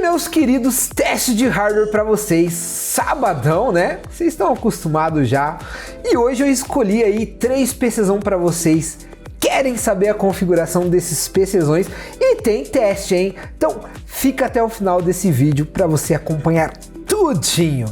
meus queridos, testes de hardware para vocês, sabadão, né? Vocês estão acostumados já. E hoje eu escolhi aí 3 PCzão para vocês. Querem saber a configuração desses PCzões e tem teste, hein? Então fica até o final desse vídeo para você acompanhar tudinho.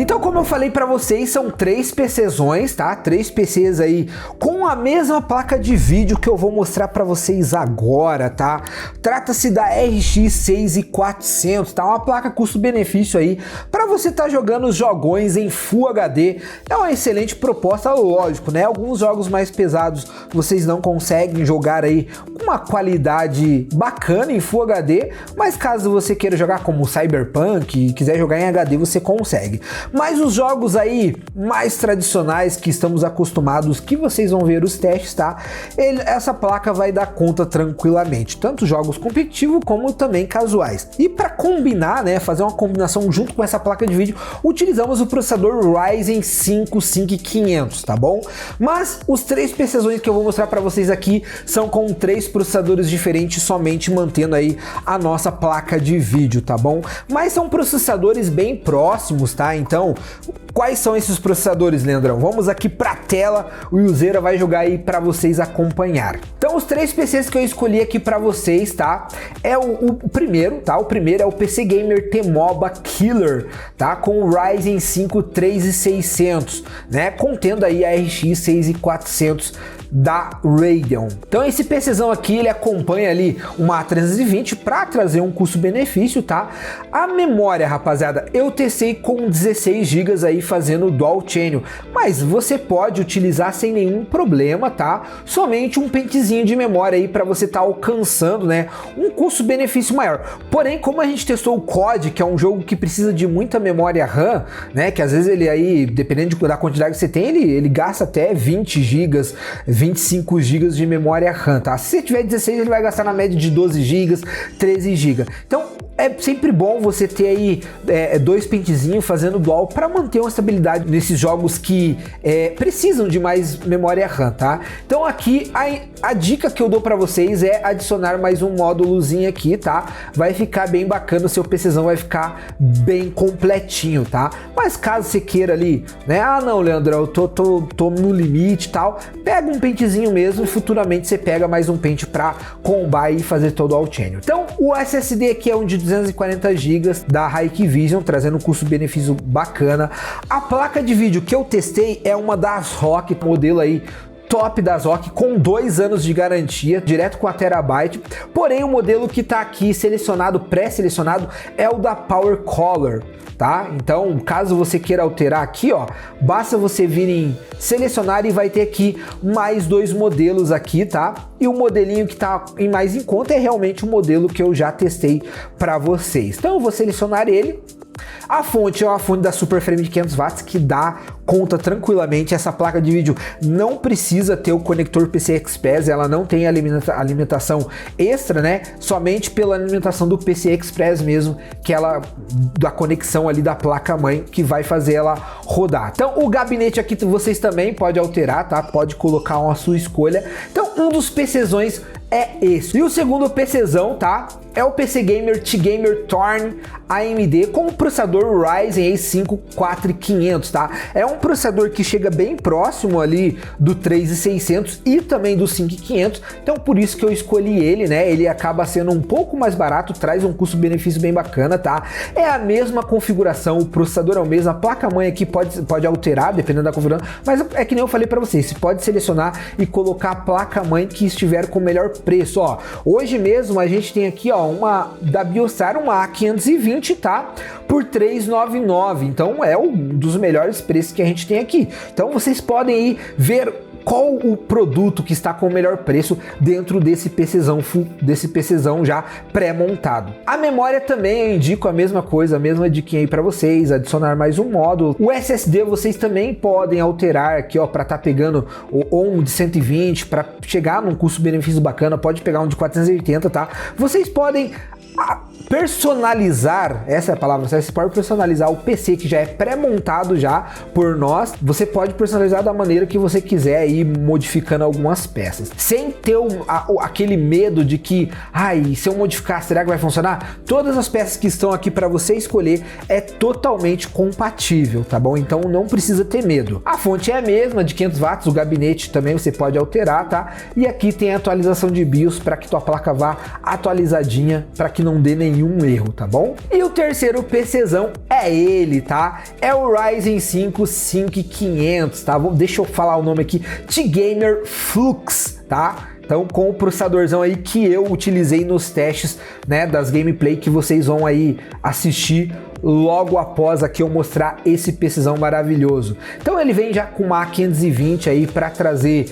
Então, como eu falei para vocês, são 3 PCzões, tá? 3 PCs aí com a mesma placa de vídeo que eu vou mostrar para vocês agora, tá? Trata-se da RX 6400, tá? Uma placa custo-benefício aí para você tá jogando os jogões em Full HD. É uma excelente proposta, lógico, né? Alguns jogos mais pesados vocês não conseguem jogar aí com uma qualidade bacana em Full HD, mas caso você queira jogar como Cyberpunk e quiser jogar em HD, você consegue. Mas os jogos aí mais tradicionais que estamos acostumados, que vocês vão ver os testes, tá? Essa placa vai dar conta tranquilamente, tanto jogos competitivos como também casuais. E para combinar, né, fazer uma combinação junto com essa placa de vídeo, utilizamos o processador Ryzen 5 5500, tá bom? Mas os 3 PCzões que eu vou mostrar para vocês aqui são com 3 processadores diferentes, somente mantendo aí a nossa placa de vídeo, tá bom? Mas são processadores bem próximos, tá? Então, quais são esses processadores, Leandrão? Vamos aqui para a tela, o Useira vai jogar aí para vocês acompanhar. Então, os 3 PCs que eu escolhi aqui para vocês, tá? É o primeiro, tá? O primeiro é o PC Gamer T-Moba Killer, tá? Com o Ryzen 5 3600, né? Contendo aí a RX 6400 da Radeon. Então esse PCzão aqui, ele acompanha ali uma A320 para trazer um custo-benefício, tá? A memória, rapaziada, eu testei com 16 GB aí fazendo Dual Channel, mas você pode utilizar sem nenhum problema, tá? Somente um pentezinho de memória aí para você tá alcançando, né, um custo-benefício maior. Porém, como a gente testou o COD, que é um jogo que precisa de muita memória RAM, né, que às vezes ele aí, dependendo da quantidade que você tem, ele gasta até 20 GB, 25 GB de memória RAM, tá? Se você tiver 16, ele vai gastar na média de 12 GB, 13 GB. Então, é sempre bom você ter aí 2 pentezinhos fazendo dual para manter uma estabilidade nesses jogos que precisam de mais memória RAM, tá? Então aqui a dica que eu dou para vocês é adicionar mais um módulozinho aqui, tá? Vai ficar bem bacana, o seu PCzão vai ficar bem completinho, tá? Mas caso você queira ali, né? Ah não, Leandro, eu tô no limite e tal, pega um pentezinho mesmo e futuramente você pega mais um pente para combar e fazer todo o All-Channel. Então o SSD aqui é um de 240 GB da Hikvision, trazendo um custo-benefício bacana. A placa de vídeo que eu testei é uma da ASRock, modelo aí top da ASRock, com 2 anos de garantia, direto com a Terabyte. Porém, o modelo que tá aqui selecionado, pré-selecionado, é o da PowerColor, tá? Então, caso você queira alterar aqui, ó, basta você vir em selecionar e vai ter aqui mais 2 modelos aqui, tá? E o modelinho que tá mais em conta é realmente o modelo que eu já testei para vocês. Então, eu vou selecionar ele. A fonte é uma fonte da Superframe de 500 watts que dá conta tranquilamente. Essa placa de vídeo não precisa ter o conector PCI Express, ela não tem alimentação extra, né? Somente pela alimentação do PCI Express mesmo, que ela da conexão ali da placa mãe que vai fazer ela rodar. Então o gabinete aqui vocês também podem alterar, tá? Pode colocar uma sua escolha. Então um dos PCzões é esse. E o segundo PCzão, tá? É o PC Gamer T-Gamer Thorn AMD com o processador Ryzen 5 4500, tá? É um processador que chega bem próximo ali do 3600 e também do 5500, então por isso que eu escolhi ele, né? Ele acaba sendo um pouco mais barato, traz um custo-benefício bem bacana, tá? É a mesma configuração, o processador é o mesmo, a placa-mãe aqui pode alterar, dependendo da configuração, mas é que nem eu falei para vocês, você pode selecionar e colocar a placa-mãe que estiver com o melhor preço, ó. Hoje mesmo a gente tem aqui, ó, uma da Biostar, uma A520, tá? Por R$ 399, então é um dos melhores preços que a gente tem aqui. Então vocês podem aí ver qual o produto que está com o melhor preço dentro desse PCzão já pré-montado. A memória também eu indico a mesma coisa, a mesma diquinha aí para vocês, adicionar mais um módulo. O SSD vocês também podem alterar aqui, ó, para estar pegando um de 120 para chegar num custo-benefício bacana, pode pegar um de 480, tá? Vocês podem personalizar, essa é a palavra, você pode personalizar o PC que já é pré-montado já por nós, você pode personalizar da maneira que você quiser ir modificando algumas peças, sem ter aquele medo de que, se eu modificar, será que vai funcionar? Todas as peças que estão aqui para você escolher é totalmente compatível, tá bom? Então não precisa ter medo. A fonte é a mesma, de 500 watts, o gabinete também você pode alterar, tá? E aqui tem a atualização de BIOS para que tua placa vá atualizadinha, para que não dê nenhum erro, tá bom? E o terceiro PCzão é ele, tá? É o Ryzen 5 5500, tá? Deixa eu falar o nome aqui, T-Gamer Flux, tá? Então, com o processadorzão aí que eu utilizei nos testes, né, das gameplay que vocês vão aí assistir logo após aqui eu mostrar esse PCzão maravilhoso. Então ele vem já com uma A520 aí para trazer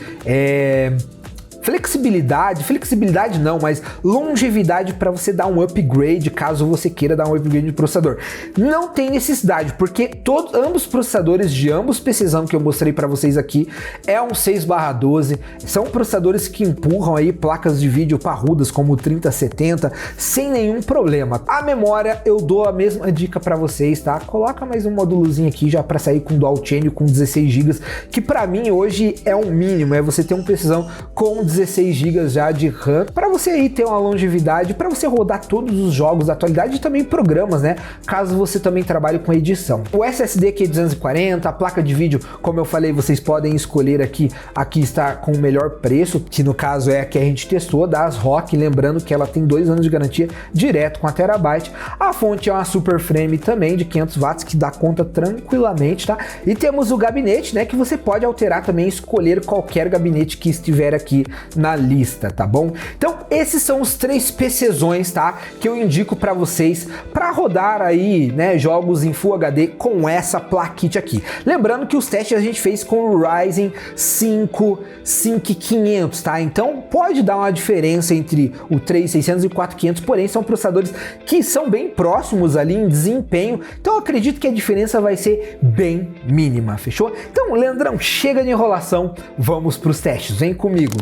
flexibilidade não, mas longevidade para você dar um upgrade caso você queira dar um upgrade de processador. Não tem necessidade, porque ambos os processadores de ambos PCzão que eu mostrei para vocês aqui é um 6/12, são processadores que empurram aí placas de vídeo parrudas como o 3070 sem nenhum problema. A memória eu dou a mesma dica para vocês, tá? Coloca mais um módulozinho aqui já para sair com dual channel com 16 GB, que para mim hoje é um mínimo, é você ter um PCzão com 16 GB já de RAM, para você aí ter uma longevidade, para você rodar todos os jogos da atualidade e também programas, né? Caso você também trabalhe com edição. O SSD aqui é 240, a placa de vídeo, como eu falei, vocês podem escolher aqui está com o melhor preço, que no caso é a que a gente testou, da ASRock, lembrando que ela tem 2 anos de garantia direto com a Terabyte. A fonte é uma Super Frame também de 500 watts, que dá conta tranquilamente, tá? E temos o gabinete, né, que você pode alterar também, escolher qualquer gabinete que estiver aqui na lista, tá bom? Então esses são os 3 PCzões, tá? Que eu indico para vocês para rodar aí, né, jogos em Full HD com essa plaquite aqui. Lembrando que os testes a gente fez com o Ryzen 5 5500, tá? Então pode dar uma diferença entre o 3600 e o 4500, porém são processadores que são bem próximos ali em desempenho, então eu acredito que a diferença vai ser bem mínima, fechou? Então, Leandrão, chega de enrolação, vamos para os testes, vem comigo.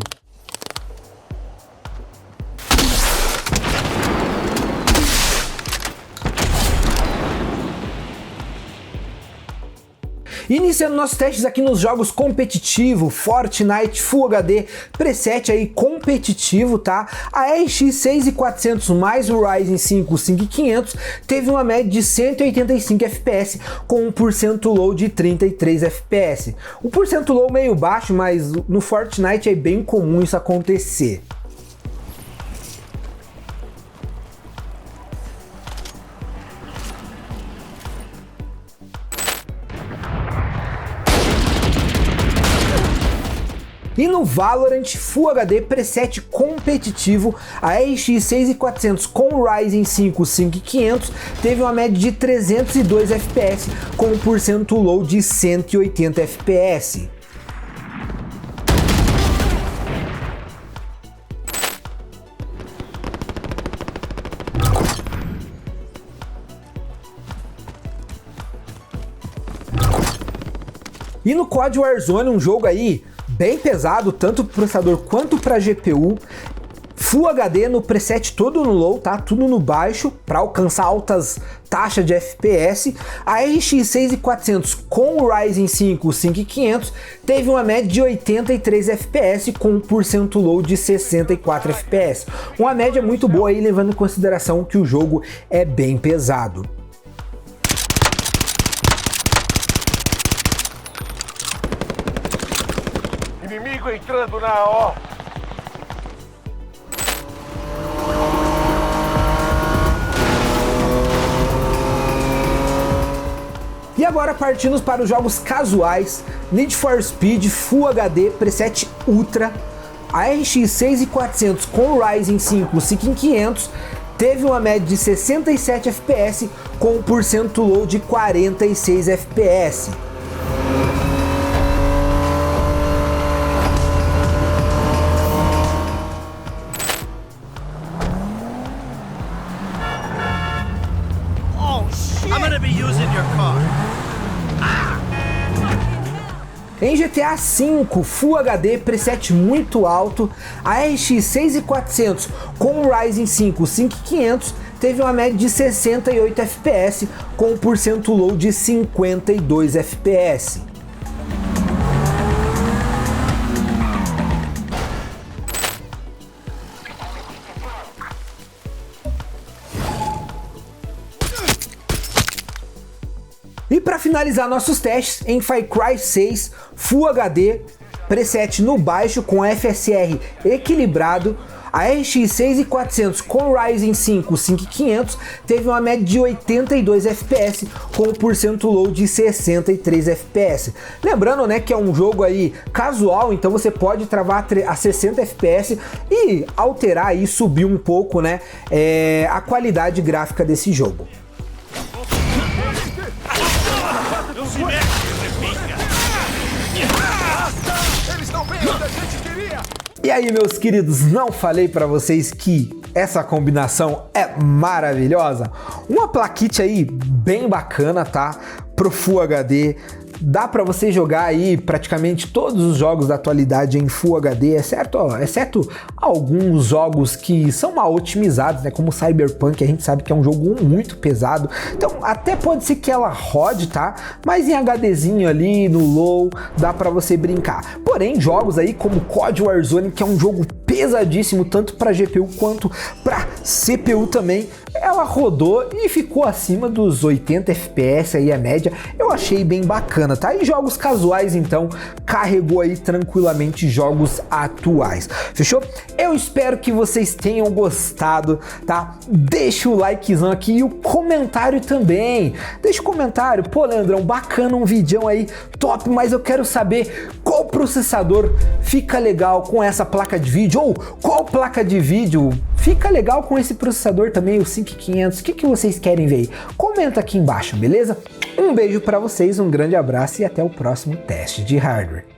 Iniciando nossos testes aqui nos jogos competitivo, Fortnite Full HD, preset aí competitivo, tá? A RX 6400 mais o Ryzen 5 5500 teve uma média de 185 FPS com 1% low de 33 FPS. O % low meio baixo, mas no Fortnite é bem comum isso acontecer. E no Valorant Full HD preset competitivo, a RX 6400 com o Ryzen 5 5500 teve uma média de 302 FPS com 1% low de 180 FPS. E no COD Warzone, um jogo aí bem pesado, tanto para o processador quanto para a GPU, Full HD no preset todo no low, tá? Tudo no baixo, para alcançar altas taxas de FPS. A RX 6400 com o Ryzen 5 5500 teve uma média de 83 FPS com 1% low de 64 FPS. Uma média muito boa aí, levando em consideração que o jogo é bem pesado. Inimigo entrando na O. E agora partimos para os jogos casuais, Need for Speed Full HD preset Ultra. A RX 6400 com o Ryzen 5 5500 teve uma média de 67 FPS com 1% low de 46 FPS. Em GTA V Full HD preset muito alto, a RX 6400 com o Ryzen 5 5500 teve uma média de 68 FPS com um percent low de 52 FPS. E para finalizar nossos testes, em Far Cry 6 Full HD, preset no baixo com FSR equilibrado, a RX 6400 com Ryzen 5 5500 teve uma média de 82 FPS com um percent low de 63 FPS. Lembrando, né, que é um jogo aí casual, então você pode travar a 60 FPS e alterar e subir um pouco, né, a qualidade gráfica desse jogo. E aí, meus queridos, não falei pra vocês que essa combinação é maravilhosa? Uma plaquite aí bem bacana, tá? Pro Full HD. Dá para você jogar aí praticamente todos os jogos da atualidade em Full HD, exceto alguns jogos que são mal otimizados, né, como Cyberpunk, a gente sabe que é um jogo muito pesado, então até pode ser que ela rode, tá? Mas em HDzinho ali, no low, dá para você brincar. Porém, jogos aí como COD Warzone, que é um jogo pesadíssimo, tanto para GPU quanto para CPU também, ela rodou e ficou acima dos 80 FPS aí a média, eu achei bem bacana, tá? E jogos casuais, então, carregou aí tranquilamente jogos atuais, fechou? Eu espero que vocês tenham gostado, tá? Deixa o likezão aqui e o comentário também, deixa o comentário, pô Leandrão, bacana um vídeo aí, top, mas eu quero saber qual processador fica legal com essa placa de vídeo, ou qual placa de vídeo fica legal com esse processador também, o 5500, o que vocês querem ver aí? Comenta aqui embaixo, beleza? Um beijo pra vocês, um grande abraço e até o próximo teste de hardware.